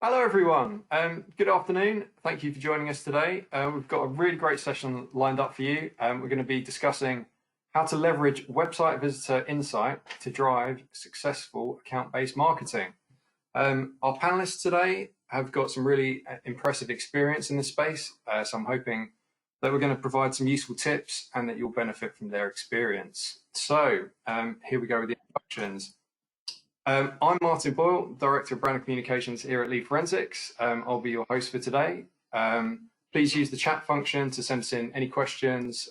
Hello everyone, good afternoon. Thank you for joining us today. We've got a really great session lined up for you. We're going to be discussing how to leverage website visitor insight to drive successful account-based marketing. Our panelists today have got some really impressive experience in this space, so I'm hoping that we're going to provide some useful tips and that you'll benefit from their experience. So here we go with the introductions. I'm Martin Boyle, Director of Brand Communications here at Lead Forensics. I'll be your host for today. Please use the chat function to send us in any questions.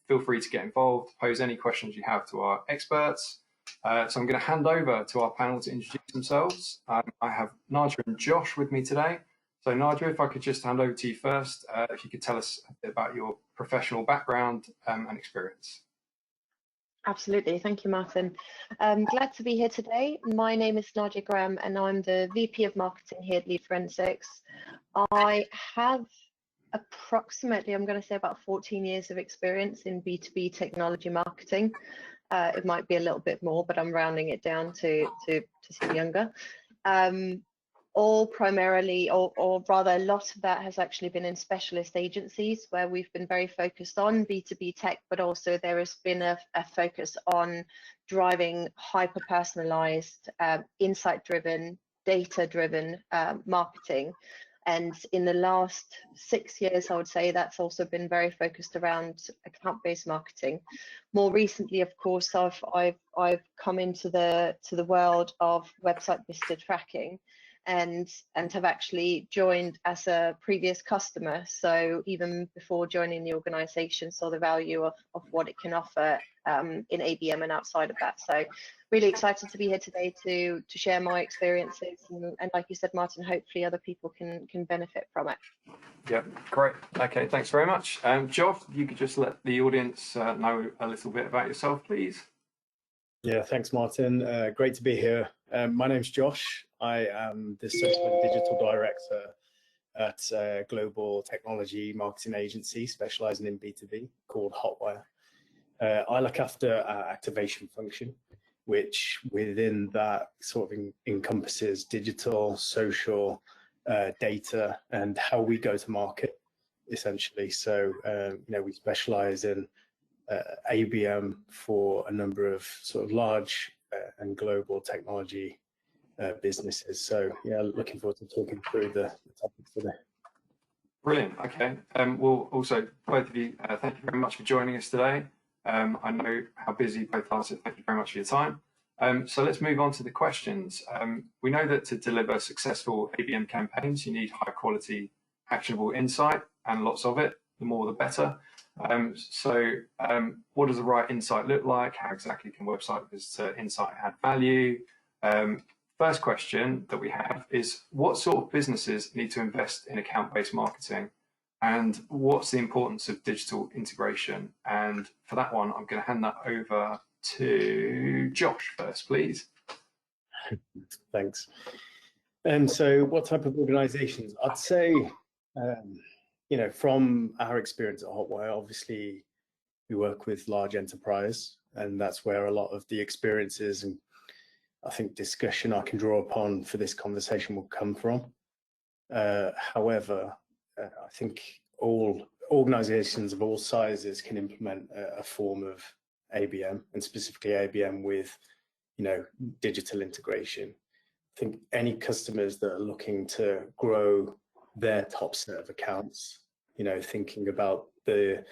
Feel free to get involved, pose any questions you have to our experts. So I'm going to hand over to our panel to introduce themselves. I have Nadja and Josh with me today. So Nadja, if I could just hand over to you first, if you could tell us a bit about your professional background and experience. Absolutely. Thank you, Martin. Glad to be here today. My name is Nadja Graham and I'm the VP of Marketing here at Lead Forensics. I have approximately, I'm going to say about 14 years of experience in B2B technology marketing. It might be a little bit more, but I'm rounding it down to seem younger. All primarily, or rather a lot of that has actually been in specialist agencies where we've been very focused on B2B tech, but also there has been a focus on driving hyper-personalized, insight-driven, data-driven marketing. And in the last 6 years, I would say that's also been very focused around account-based marketing. More recently, of course, I've come into the world of website visitor tracking and have actually joined as a previous customer. So even before joining the organization, saw the value of what it can offer in ABM and outside of that. So really excited to be here today to share my experiences and like you said, Martin, hopefully other people can benefit from it. Yep, great. Okay, thanks very much. Josh, you could just let the audience know a little bit about yourself, please. Yeah, thanks, Martin. Great to be here. My name's Josh. I am the Certified Digital Director at a global technology marketing agency specializing in B2B called Hotwire. I look after our activation function, which within that sort of encompasses digital, social, data, and how we go to market, essentially. So, we specialize in ABM for a number of sort of large and global technology businesses. So yeah, looking forward to talking through the topics today. Brilliant. Okay. Well, also both of you, thank you very much for joining us today. I know how busy both are, so thank you very much for your time. So let's move on to the questions. We know that to deliver successful ABM campaigns, you need high quality, actionable insight and lots of it. The more, the better. What does the right insight look like? How exactly can website visitor insight add value? First question that we have is, what sort of businesses need to invest in account-based marketing? And what's the importance of digital integration? And for that one, I'm going to hand that over to Josh first, please. Thanks. And so what type of organizations? I'd say, from our experience at Hotwire, obviously we work with large enterprise, and that's where a lot of the experiences and I think discussion I can draw upon for this conversation will come from. However, I think all organizations of all sizes can implement a form of ABM, and specifically ABM with, digital integration. I think any customers that are looking to grow their top set of accounts, thinking about the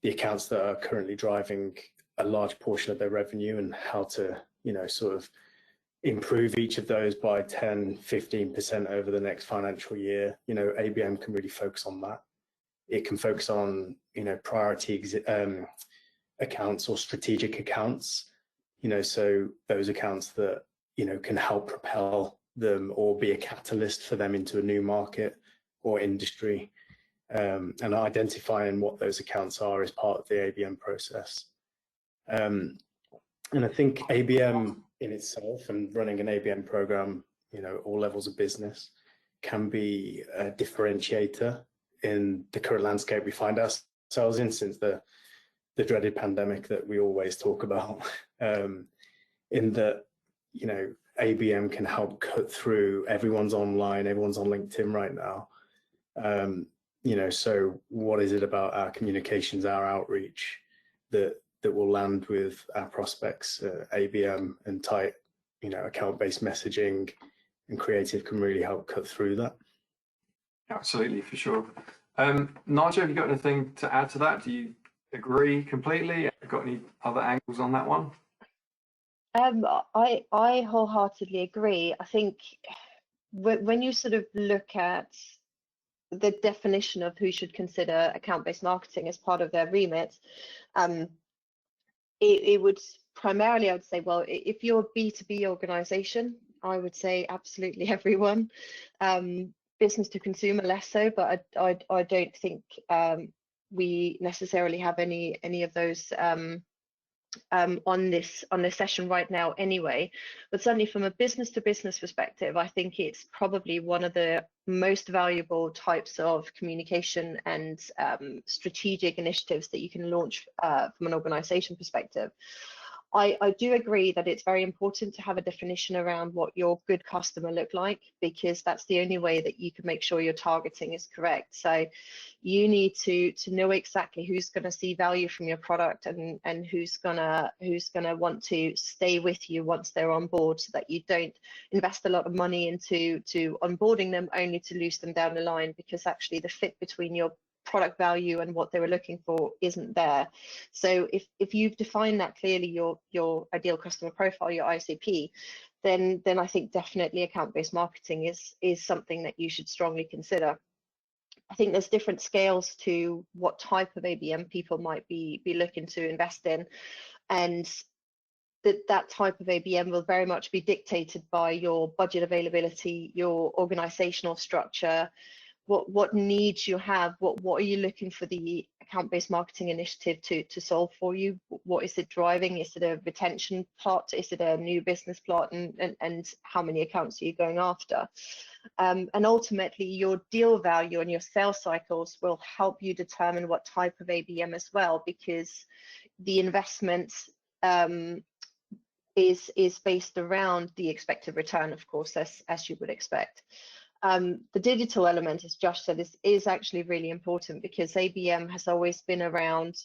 accounts that are currently driving a large portion of their revenue and how to, sort of improve each of those by 10-15% over the next financial year. ABM can really focus on that. It can focus on, priority accounts or strategic accounts, so those accounts that, can help propel them or be a catalyst for them into a new market or industry, and identifying what those accounts are as part of the ABM process. And I think ABM in itself and running an ABM program, all levels of business can be a differentiator in the current landscape we find ourselves in since the dreaded pandemic that we always talk about, in that, ABM can help cut through. Everyone's online, everyone's on LinkedIn right now. So what is it about our communications, our outreach that will land with our prospects? ABM and tight, account-based messaging and creative can really help cut through that. Absolutely, for sure. Nigel, have you got anything to add to that? Do you agree completely? Got any other angles on that one? I wholeheartedly agree. I think when you sort of look at the definition of who should consider account-based marketing as part of their remit, it would primarily, I would say, well, if you're a B2B organization, I would say absolutely everyone. Business to consumer, less so, but I don't think we necessarily have any of those on this session right now anyway. But certainly from a business to business perspective, I think it's probably one of the most valuable types of communication and strategic initiatives that you can launch from an organization perspective. I do agree that it's very important to have a definition around what your good customer look like, because that's the only way that you can make sure your targeting is correct. So you need to know exactly who's going to see value from your product and who's gonna want to stay with you once they're on board, so that you don't invest a lot of money into onboarding them only to lose them down the line, because actually the fit between your product value and what they were looking for isn't there. So if you've defined that clearly, your ideal customer profile, your ICP, then I think definitely account-based marketing is something that you should strongly consider. I think there's different scales to what type of ABM people might be looking to invest in, and that type of ABM will very much be dictated by your budget availability, your organizational structure, what needs you have, what are you looking for the account-based marketing initiative to solve for you? What is it driving? Is it a retention plot? Is it a new business plot? And how many accounts are you going after? And ultimately, your deal value and your sales cycles will help you determine what type of ABM as well, because the investment is based around the expected return, of course, as you would expect. The digital element, as Josh said, is actually really important, because ABM has always been around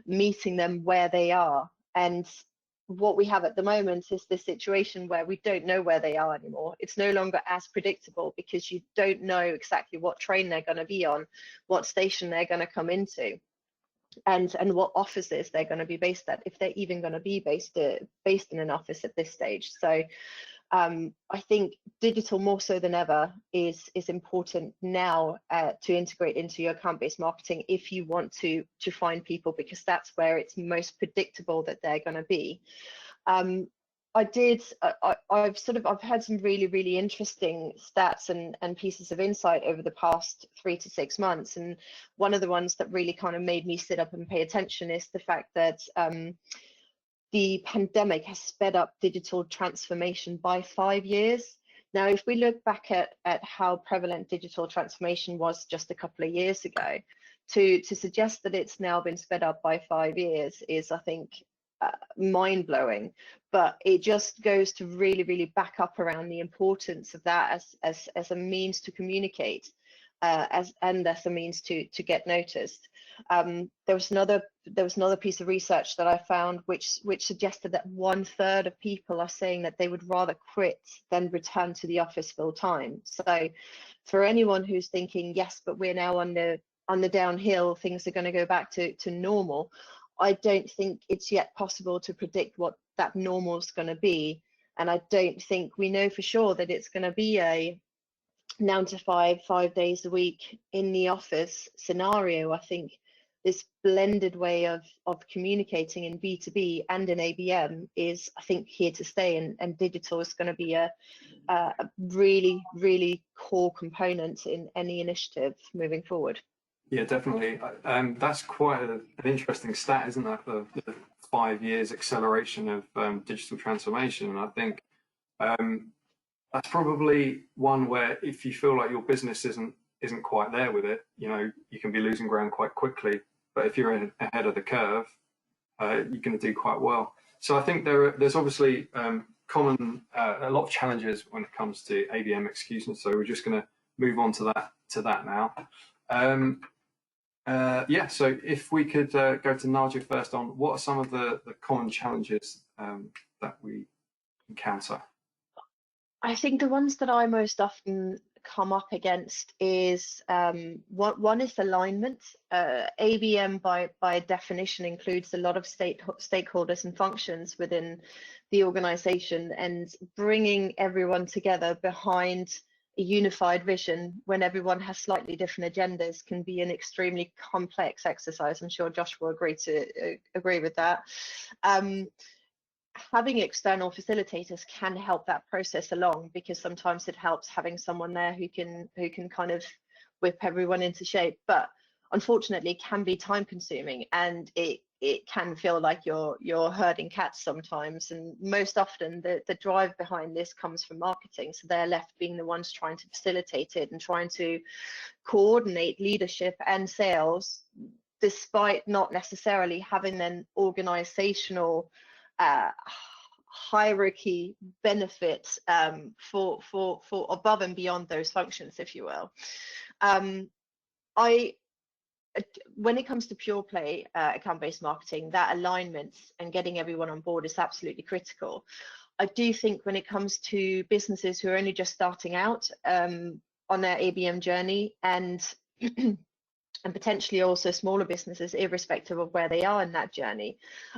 meeting them where they are. And what we have at the moment is this situation where we don't know where they are anymore. It's no longer as predictable, because you don't know exactly what train they're going to be on, what station they're going to come into, and what offices they're going to be based at, if they're even going to be based in an office at this stage. So I think digital, more so than ever, is important now to integrate into your account-based marketing if you want to find people, because that's where it's most predictable that they're going to be. I've had some really interesting stats and pieces of insight over the past 3 to 6 months, and one of the ones that really kind of made me sit up and pay attention is the fact that the pandemic has sped up digital transformation by 5 years. Now, if we look back at how prevalent digital transformation was just a couple of years ago, to suggest that it's now been sped up by 5 years is, I think, mind-blowing. But it just goes to really back up around the importance of that as a means to communicate, as a means to get noticed. There was another piece of research that I found which suggested that 1/3 of people are saying that they would rather quit than return to the office full time. So for anyone who's thinking, yes, but we're now on the downhill, things are going to go back to normal, I don't think it's yet possible to predict what that normal is going to be. And I don't think we know for sure that it's going to be a 9 to 5 days a week in the office scenario. I think this blended way of communicating in B2B and in ABM is, I think, here to stay, and digital is going to be a really core component in any initiative moving forward. Yeah, definitely. That's quite an interesting stat, isn't that? The 5 years acceleration of digital transformation. And I think that's probably one where, if you feel like your business isn't quite there with it, you can be losing ground quite quickly. But if you're ahead of the curve, you're going to do quite well. So I think there's obviously a lot of challenges when it comes to ABM execution. So we're just going to move on to that now. Yeah, so if we could go to Nadia first on what are some of the common challenges that we encounter? I think the ones that I most often come up against is one is alignment. ABM by definition includes a lot of stakeholders and functions within the organization, and bringing everyone together behind a unified vision when everyone has slightly different agendas can be an extremely complex exercise. I'm sure Josh will agree with that. Having external facilitators can help that process along, because sometimes it helps having someone there who can kind of whip everyone into shape, but unfortunately it can be time consuming, and it can feel like you're herding cats sometimes. And most often the drive behind this comes from marketing, so they're left being the ones trying to facilitate it and trying to coordinate leadership and sales, despite not necessarily having an organizational hierarchy benefits for above and beyond those functions, if you will. When it comes to pure play account-based marketing, that alignment and getting everyone on board is absolutely critical. I do think when it comes to businesses who are only just starting out on their ABM journey, and and potentially also smaller businesses, irrespective of where they are in that journey,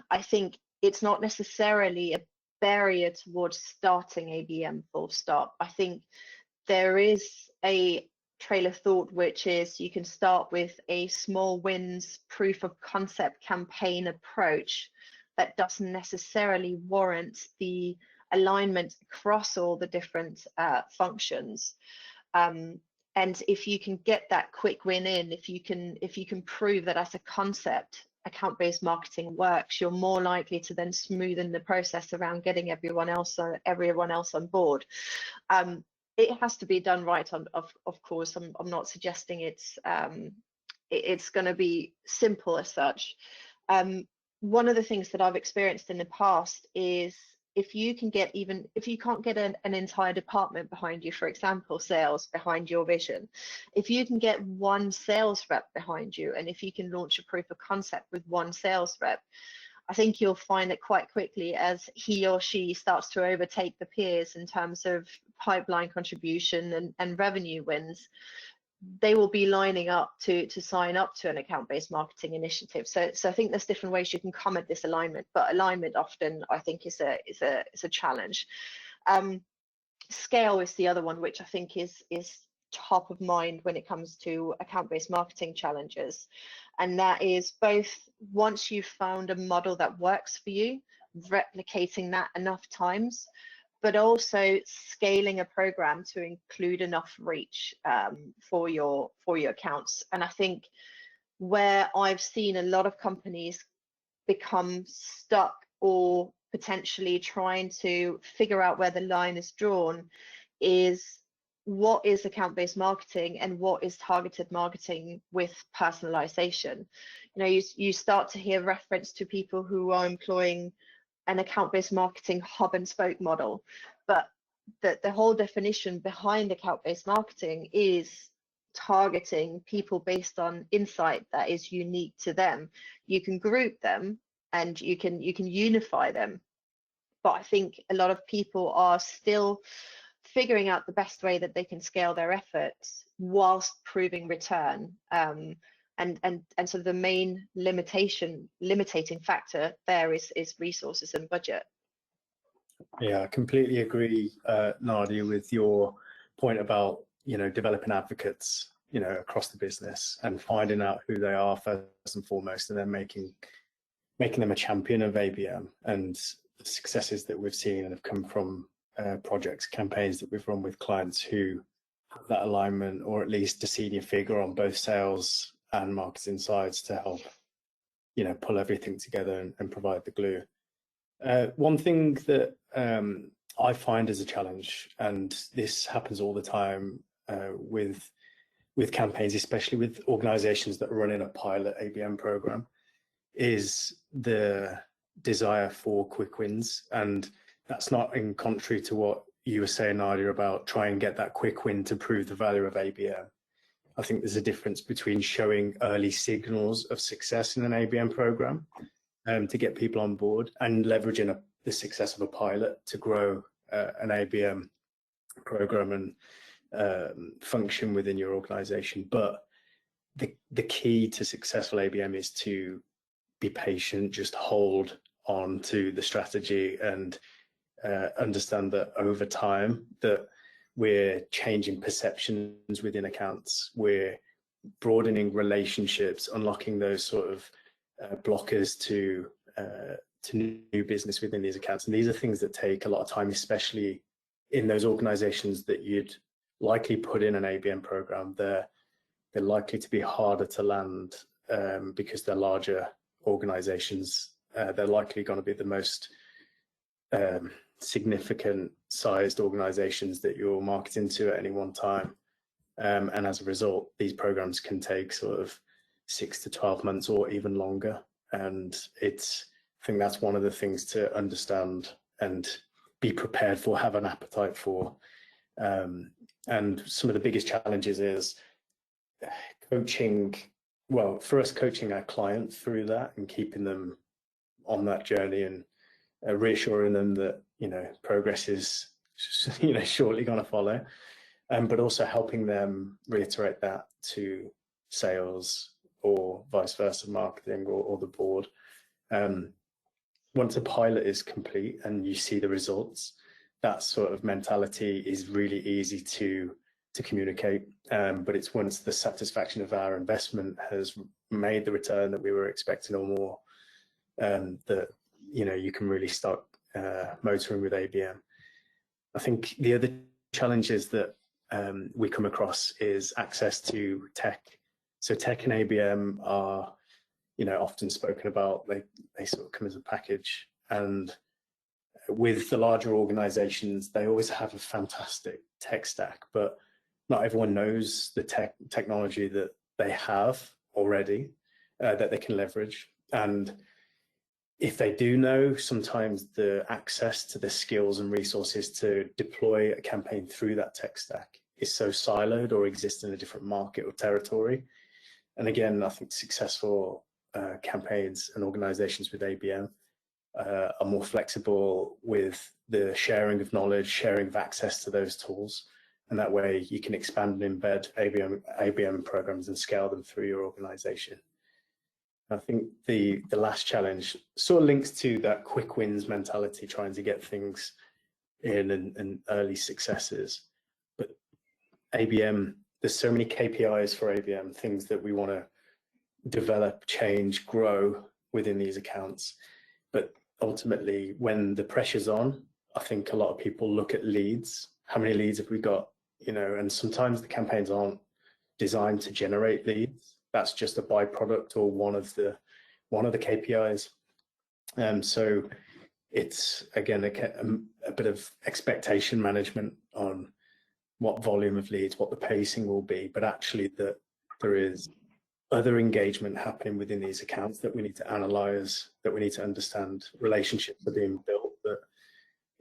I think it's not necessarily a barrier towards starting ABM full stop. I think there is a trail of thought, which is you can start with a small wins proof of concept campaign approach that doesn't necessarily warrant the alignment across all the different functions. And if you can get that quick win in, if you can prove that as a concept account-based marketing works, you're more likely to then smoothen the process around getting everyone else on board. It has to be done right, of course. I'm not suggesting it's going to be simple as such. One of the things that I've experienced in the past is if you can't get an entire department behind you, for example, sales behind your vision, if you can get one sales rep behind you, and if you can launch a proof of concept with one sales rep, I think you'll find that quite quickly, as he or she starts to overtake the peers in terms of pipeline contribution and revenue wins, they will be lining up to sign up to an account-based marketing initiative. So I think there's different ways you can come at this alignment, but alignment often I think is a challenge. Scale is the other one, which I think is top of mind when it comes to account-based marketing challenges, and that is both, once you've found a model that works for you, replicating that enough times, but also scaling a program to include enough reach for your accounts. And I think where I've seen a lot of companies become stuck or potentially trying to figure out where the line is drawn is what is account-based marketing and what is targeted marketing with personalization. You know, you start to hear reference to people who are employing an account-based marketing hub and spoke model, but the whole definition behind account-based marketing is targeting people based on insight that is unique to them. You can group them and you can unify them, but I think a lot of people are still figuring out the best way that they can scale their efforts whilst proving return. And so the main limiting factor there is resources and budget. Yeah, I completely agree, Nadia, with your point about, you know, developing advocates, you know, across the business and finding out who they are first and foremost, and then making them a champion of ABM. And the successes that we've seen have come from projects, campaigns that we've run with clients who have that alignment, or at least a senior figure on both sales and marketing sides to help, you know, pull everything together and provide the glue. One thing that I find as a challenge, and this happens all the time with campaigns, especially with organizations that are running a pilot ABM program, is the desire for quick wins. And that's not in contrary to what you were saying earlier about try and get that quick win to prove the value of ABM. I think there's a difference between showing early signals of success in an ABM program to get people on board, and leveraging the success of a pilot to grow an ABM program and function within your organization. But the key to successful ABM is to be patient, just hold on to the strategy, and understand that over time that we're changing perceptions within accounts, we're broadening relationships, unlocking those sort of blockers to new business within these accounts. And these are things that take a lot of time, especially in those organizations that you'd likely put in an ABM program. They're likely to be harder to land because they're larger organizations. They're likely going to be the most significant sized organizations that you're marketing to at any one time. And as a result, these programs can take sort of 6 to 12 months or even longer. And I think that's one of the things to understand and be prepared for, have an appetite for. And some of the biggest challenges is coaching, well, for us, coaching our clients through that and keeping them on that journey, and reassuring them that, progress is, shortly going to follow. But also helping them reiterate that to sales or vice versa, marketing or the board. Once a pilot is complete and you see the results, that sort of mentality is really easy to communicate. But it's once the satisfaction of our investment has made the return that we were expecting or more, that you can really start motoring with ABM. I think the other challenges that we come across is access to tech. So tech and ABM are, often spoken about. They sort of come as a package. And with the larger organizations, they always have a fantastic tech stack, but not everyone knows the technology that they have already that they can leverage. And if they do know, sometimes the access to the skills and resources to deploy a campaign through that tech stack is so siloed or exists in a different market or territory. And again, I think successful campaigns and organizations with ABM are more flexible with the sharing of knowledge, sharing of access to those tools. And that way you can expand and embed ABM programs and scale them through your organization. I think the last challenge sort of links to that quick wins mentality, trying to get things in and early successes. But ABM, there's so many KPIs for ABM, things that we want to develop, change, grow within these accounts. But ultimately, when the pressure's on, I think a lot of people look at leads. How many leads have we got? And sometimes the campaigns aren't designed to generate leads. That's just a byproduct or one of the KPIs. So it's, again, a bit of expectation management on what volume of leads, what the pacing will be, but actually that there is other engagement happening within these accounts that we need to analyze, that we need to understand. Relationships are being built, that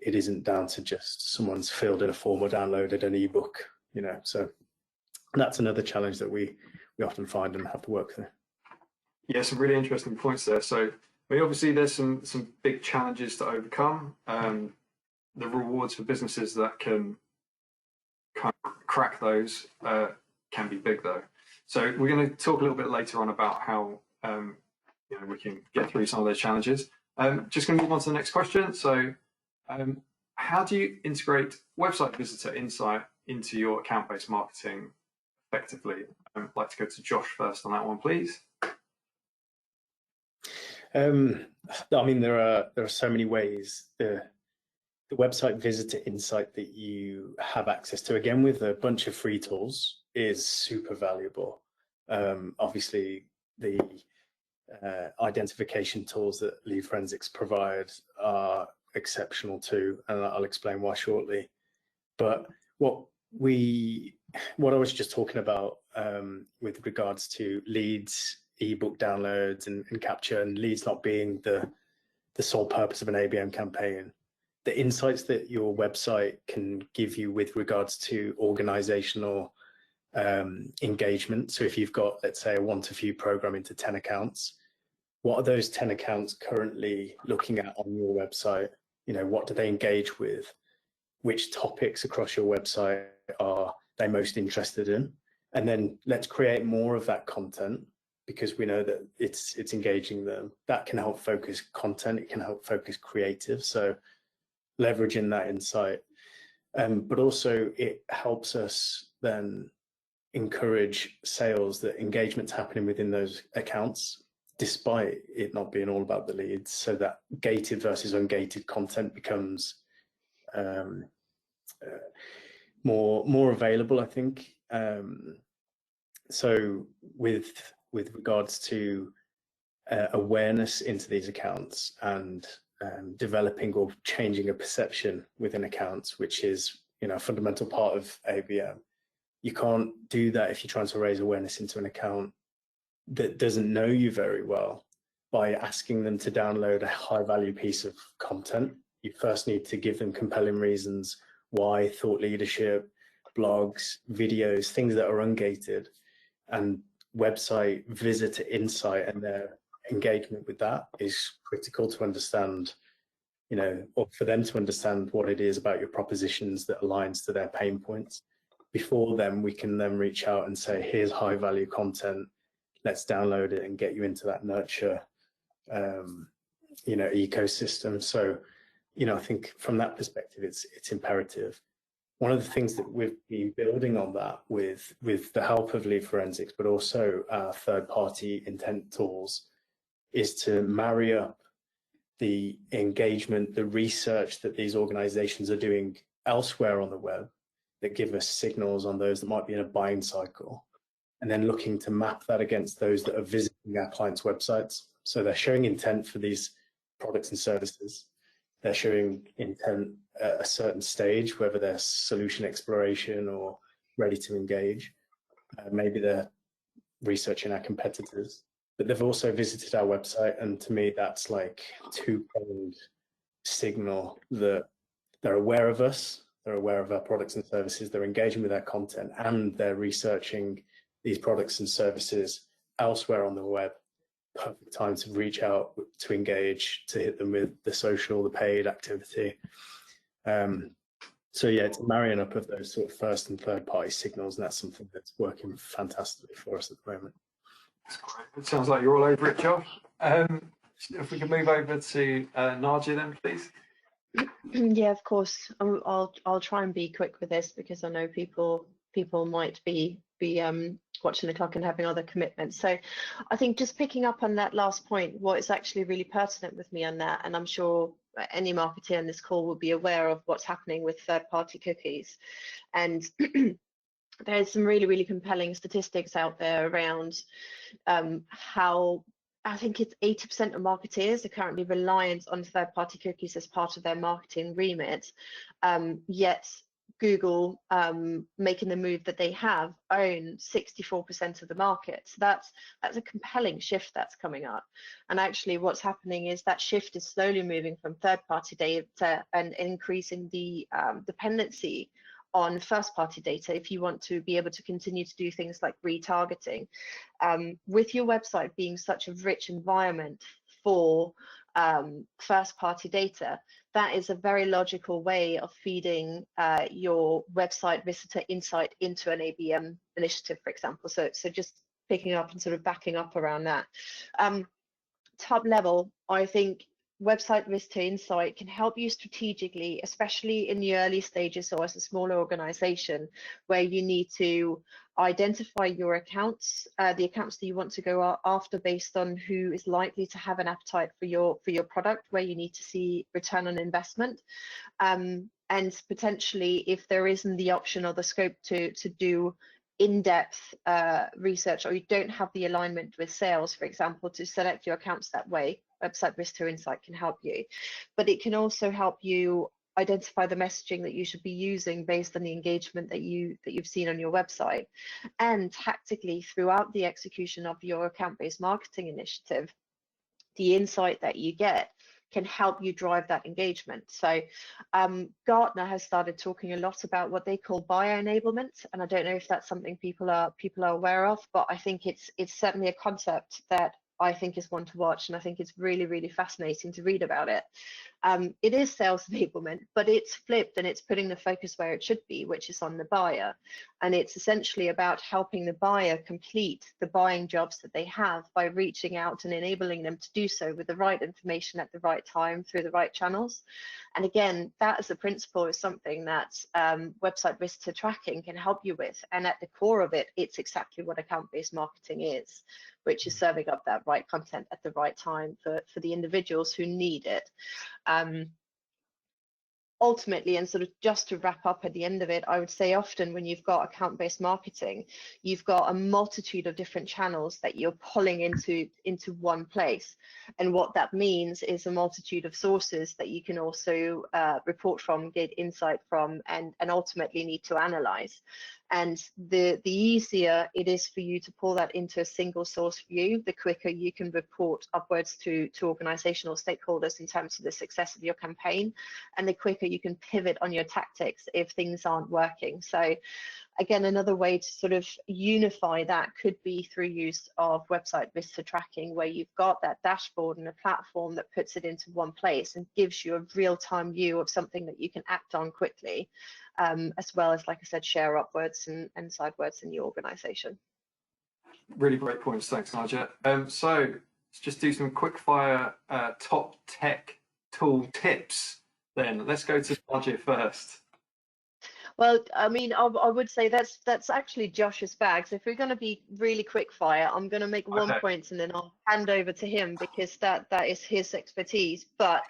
it isn't down to just someone's filled in a form or downloaded an ebook, So that's another challenge that we often find and have to work through. Yeah, some really interesting points there. So, obviously there's some big challenges to overcome. The rewards for businesses that can kind of crack those can be big, though. So we're going to talk a little bit later on about how we can get through some of those challenges. Just going to move on to the next question. So, how do you integrate website visitor insight into your account-based marketing effectively? I'd like to go to Josh first on that one, please. There are so many ways. The website visitor insight that you have access to, again, with a bunch of free tools, is super valuable. Obviously, the identification tools that Lead Forensics provide are exceptional too, and I'll explain why shortly. But what I was just talking about with regards to leads, ebook downloads and capture, and leads not being the sole purpose of an ABM campaign, the insights that your website can give you with regards to organizational engagement. So if you've got, let's say, a one-to-few program into 10 accounts, what are those 10 accounts currently looking at on your website? You know, what do they engage with? Which topics across your website are they most interested in? And then let's create more of that content, because we know that it's engaging them. That can help focus content. It can help focus creative. So leveraging that insight, but also it helps us then encourage sales, that engagement's happening within those accounts, despite it not being all about the leads. So that gated versus ungated content becomes more available, I think. So with regards to awareness into these accounts and developing or changing a perception within accounts, which is, you know, a fundamental part of ABM. You can't do that if you're trying to raise awareness into an account that doesn't know you very well by asking them to download a high value piece of content. You first need to give them compelling reasons why, thought leadership, blogs, videos, things that are ungated, and website visitor insight and their engagement with that is critical to understand, you know, or for them to understand what it is about your propositions that aligns to their pain points. Before then, we can then reach out and say, here's high value content, let's download it and get you into that nurture, you know, ecosystem. So, you know, I think from that perspective, it's imperative. One of the things that we've been building on that with the help of lead forensics, but also our third-party intent tools, is to marry up the engagement, the research that these organizations are doing elsewhere on the web that give us signals on those that might be in a buying cycle, and then looking to map that against those that are visiting our clients' websites. So they're showing intent for these products and services. They're showing intent at a certain stage, whether they're solution exploration or ready to engage. Maybe they're researching our competitors, but they've also visited our website. And to me, that's like two-pronged signal that they're aware of us, they're aware of our products and services, they're engaging with our content, and they're researching these products and services elsewhere on the web. Perfect time to reach out, to engage, to hit them with the social, the paid activity. So yeah, it's a marrying up of those sort of first and third party signals, and that's something that's working fantastically for us at the moment. That's great. It sounds like you're all over it, Josh. If we could move over to Nadia then, please. Yeah, of course. I'll try and be quick with this, because I know people might be watching the clock and having other commitments. So I think just picking up on that last point, what is actually really pertinent with me on that, and I'm sure any marketer on this call will be aware of what's happening with third-party cookies. And there's some really, really compelling statistics out there around how I think it's 80% of marketeers are currently reliant on third-party cookies as part of their marketing remit, yet Google, making the move that they have, own 64% of the market. So that's a compelling shift that's coming up. And actually what's happening is that shift is slowly moving from third-party data and increasing the dependency on first-party data if you want to be able to continue to do things like retargeting. With your website being such a rich environment for first-party data, that is a very logical way of feeding your website visitor insight into an ABM initiative, for example. So just picking up and sort of backing up around that. Top level, I think website visitor insight can help you strategically, especially in the early stages or as a smaller organization, where you need to identify your accounts, the accounts that you want to go after based on who is likely to have an appetite for your product, where you need to see return on investment, and potentially if there isn't the option or the scope to do in-depth research, or you don't have the alignment with sales, for example, to select your accounts that way, website visitor insight can help you. But it can also help you identify the messaging that you should be using based on the engagement that you've seen on your website. And tactically, throughout the execution of your account-based marketing initiative, the insight that you get can help you drive that engagement. So Gartner has started talking a lot about what they call buyer enablement, and I don't know if that's something people are aware of, but I think it's certainly a concept that I think is one to watch, and I think it's really, really fascinating to read about it. It is sales enablement, but it's flipped and it's putting the focus where it should be, which is on the buyer. And it's essentially about helping the buyer complete the buying jobs that they have by reaching out and enabling them to do so with the right information at the right time through the right channels. And again, that as a principle is something that website visitor tracking can help you with. And at the core of it, it's exactly what account-based marketing is, which is serving up that right content at the right time for the individuals who need it. Ultimately, and sort of just to wrap up at the end of it, I would say often when you've got account-based marketing, you've got a multitude of different channels that you're pulling into one place. And what that means is a multitude of sources that you can also report from, get insight from, and ultimately need to analyze. And the easier it is for you to pull that into a single source view, the quicker you can report upwards to organizational stakeholders in terms of the success of your campaign, and the quicker you can pivot on your tactics if things aren't working. So again, another way to sort of unify that could be through use of website visitor tracking, where you've got that dashboard and a platform that puts it into one place and gives you a real-time view of something that you can act on quickly, as well as, like I said, share upwards and sidewards in your organization. Really great points. Thanks, Nadia. So let's just do some quick fire top tech tool tips then. Let's go to Nadia first. Well, I mean, I would say that's actually Josh's bag. So if we're going to be really quick fire, I'm going to make one point and then I'll hand over to him, because that is his expertise. But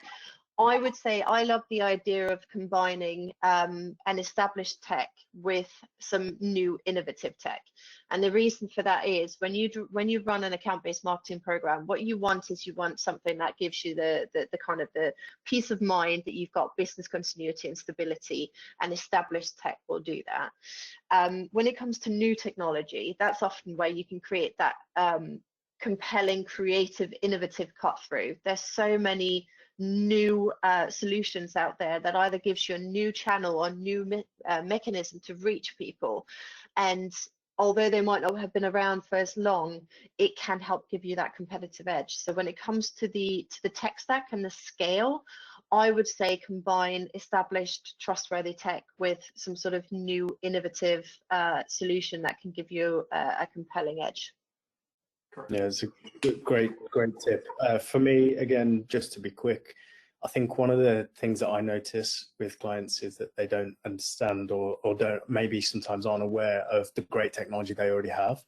I would say I love the idea of combining an established tech with some new innovative tech. And the reason for that is when you run an account-based marketing program, what you want is you want something that gives you the kind of the peace of mind that you've got business continuity and stability, and established tech will do that. When it comes to new technology, that's often where you can create that compelling, creative, innovative cut through. There's so many new solutions out there that either gives you a new channel or new mechanism to reach people, and although they might not have been around for as long, it can help give you that competitive edge. So when it comes to the tech stack and the scale, I would say combine established trustworthy tech with some sort of new innovative solution that can give you a compelling edge. Yeah, it's a great tip. For me, again, just to be quick, I think one of the things that I notice with clients is that they don't understand or don't, maybe sometimes aren't aware of the great technology they already have.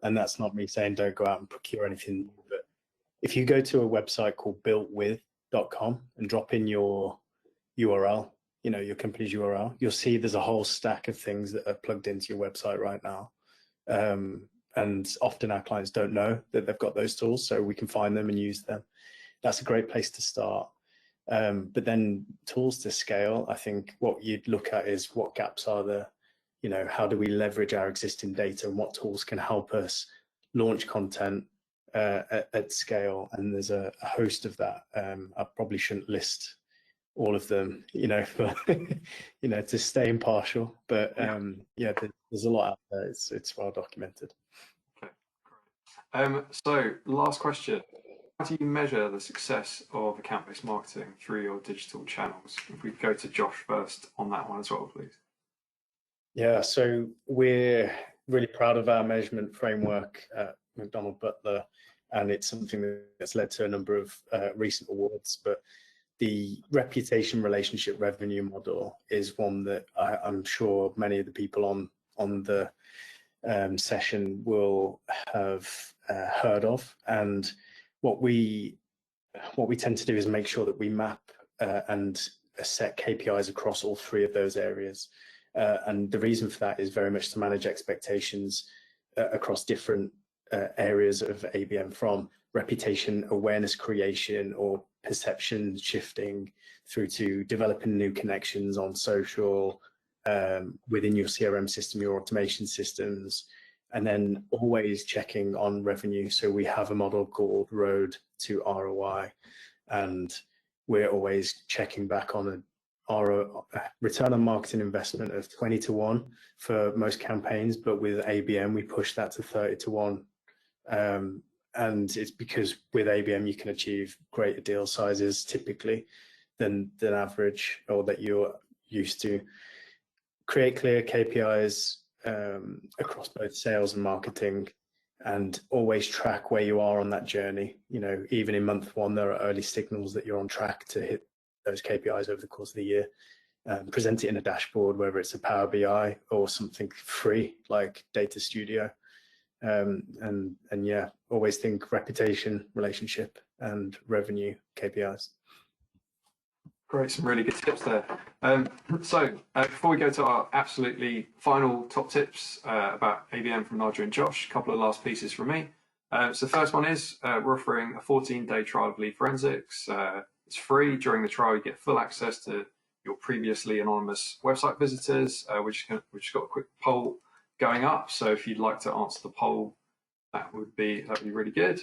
And that's not me saying don't go out and procure anything, but if you go to a website called builtwith.com and drop in your URL, you know, your company's URL, you'll see there's a whole stack of things that are plugged into your website right now. And often our clients don't know that they've got those tools, so we can find them and use them. That's a great place to start. But then tools to scale, I think what you'd look at is what gaps are there, you know, how do we leverage our existing data, and what tools can help us launch content at scale. And there's a host of that. I probably shouldn't list all of them, you know, for you know, to stay impartial, but yeah, there's a lot out there. It's well documented. Okay, great. So last question: how do you measure the success of account-based marketing through your digital channels? If we go to Josh first on that one as well, please. Yeah, so we're really proud of our measurement framework at McDonald Butler, and it's something that's led to a number of recent awards. But the reputation relationship revenue model is one that I'm sure many of the people on the session will have heard of. And what we tend to do is make sure that we map and set KPIs across all three of those areas. And the reason for that is very much to manage expectations across different areas of ABM, from reputation awareness creation or perception shifting through to developing new connections on social, within your CRM system, your automation systems, and then always checking on revenue. So we have a model called Road to ROI, and we're always checking back on our return on marketing investment of 20 to 1 for most campaigns, but with ABM we push that to 30 to 1. And it's because with ABM you can achieve greater deal sizes typically than average, or that you're used to. Create clear KPIs across both sales and marketing, and always track where you are on that journey. You know, even in month 1, there are early signals that you're on track to hit those KPIs over the course of the year. Present it in a dashboard, whether it's a Power BI or something free like Data Studio. And yeah, always think reputation, relationship, and revenue KPIs. Great, some really good tips there. So before we go to our absolutely final top tips about ABM from Nadia and Josh, a couple of last pieces from me. So the first one is we're offering a 14-day trial of lead forensics. It's free. During the trial, you get full access to your previously anonymous website visitors. We've just got a quick poll going up. So if you'd like to answer the poll, that would be really good.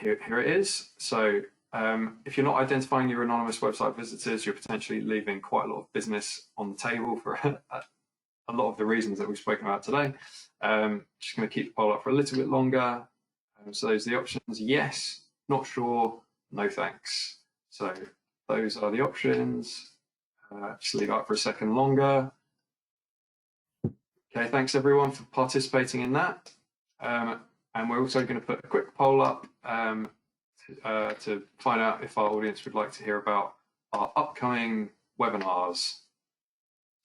Here it is. So if you're not identifying your anonymous website visitors, you're potentially leaving quite a lot of business on the table for a lot of the reasons that we've spoken about today. Just going to keep the poll up for a little bit longer. So those are the options: yes, not sure, no thanks. So those are the options. Just leave it up for a second longer. Okay, thanks everyone for participating in that. And we're also going to put a quick poll up to find out if our audience would like to hear about our upcoming webinars.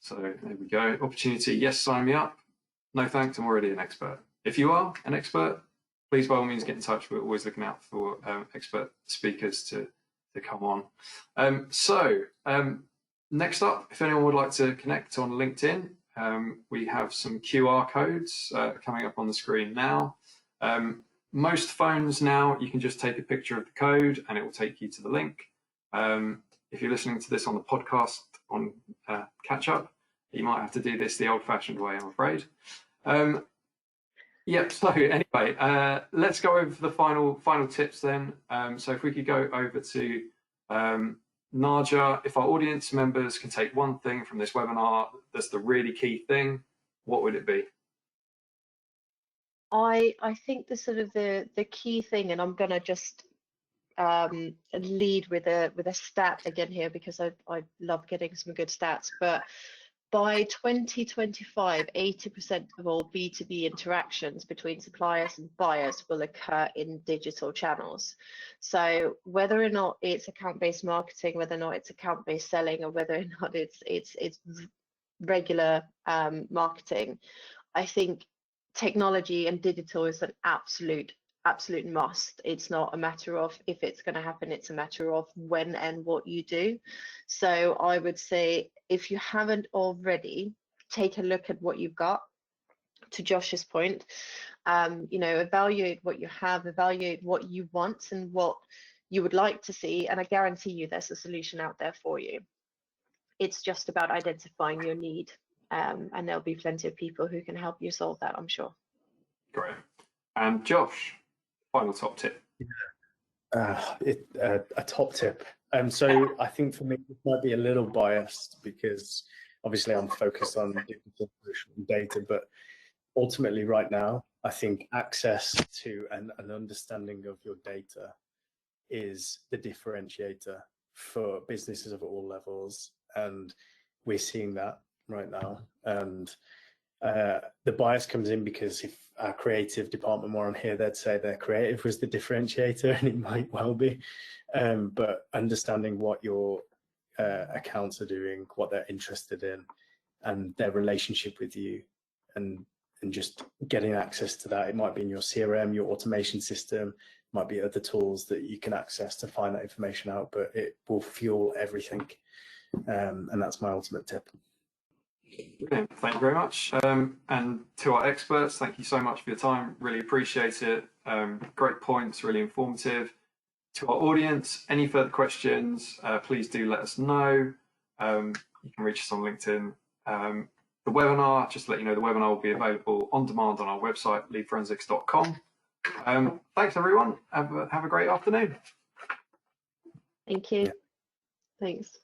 So there we go. Opportunity: yes, sign me up. No thanks, I'm already an expert. If you are an expert, please by all means get in touch. We're always looking out for expert speakers to come on. Next up, if anyone would like to connect on LinkedIn, we have some QR codes coming up on the screen now. Most phones now, you can just take a picture of the code and it will take you to the link. If you're listening to this on the podcast on catch up, you might have to do this the old-fashioned way, I'm afraid. Yep, so anyway, let's go over the final tips then. So if we could go over to Nadia, if our audience members can take one thing from this webinar that's the really key thing, what would it be? I think the key thing, and I'm gonna just lead with a stat again here, because I love getting some good stats. But by 2025, 80% of all B2B interactions between suppliers and buyers will occur in digital channels. So whether or not it's account-based marketing, whether or not it's account-based selling, or whether or not it's regular marketing, I think technology and digital is an absolute must. It's not a matter of if it's going to happen, it's a matter of when and what you do. So I would say, if you haven't already, take a look at what you've got. To Josh's point, evaluate what you have, evaluate what you want and what you would like to see, and I guarantee you there's a solution out there for you. It's just about identifying your need, and there'll be plenty of people who can help you solve that, I'm sure. Great. And Josh, final top tip. A top tip. So I think for me, it might be a little biased because obviously I'm focused on digital data, but ultimately right now, I think access to an understanding of your data is the differentiator for businesses of all levels. And we're seeing that right now. And the bias comes in because if our creative department were on here, they'd say their creative was the differentiator, and it might well be. But understanding what your accounts are doing, what they're interested in, and their relationship with you, and just getting access to that. It might be in your CRM, your automation system, might be other tools that you can access to find that information out, but it will fuel everything. And that's my ultimate tip. Brilliant. Thank you very much. And to our experts, thank you so much for your time. Really appreciate it. Great points, really informative. To our audience, any further questions, please do let us know. You can reach us on LinkedIn. The webinar, just to let you know, the webinar will be available on demand on our website, leadforensics.com. Thanks everyone. Have a great afternoon. Thank you. Yeah. Thanks.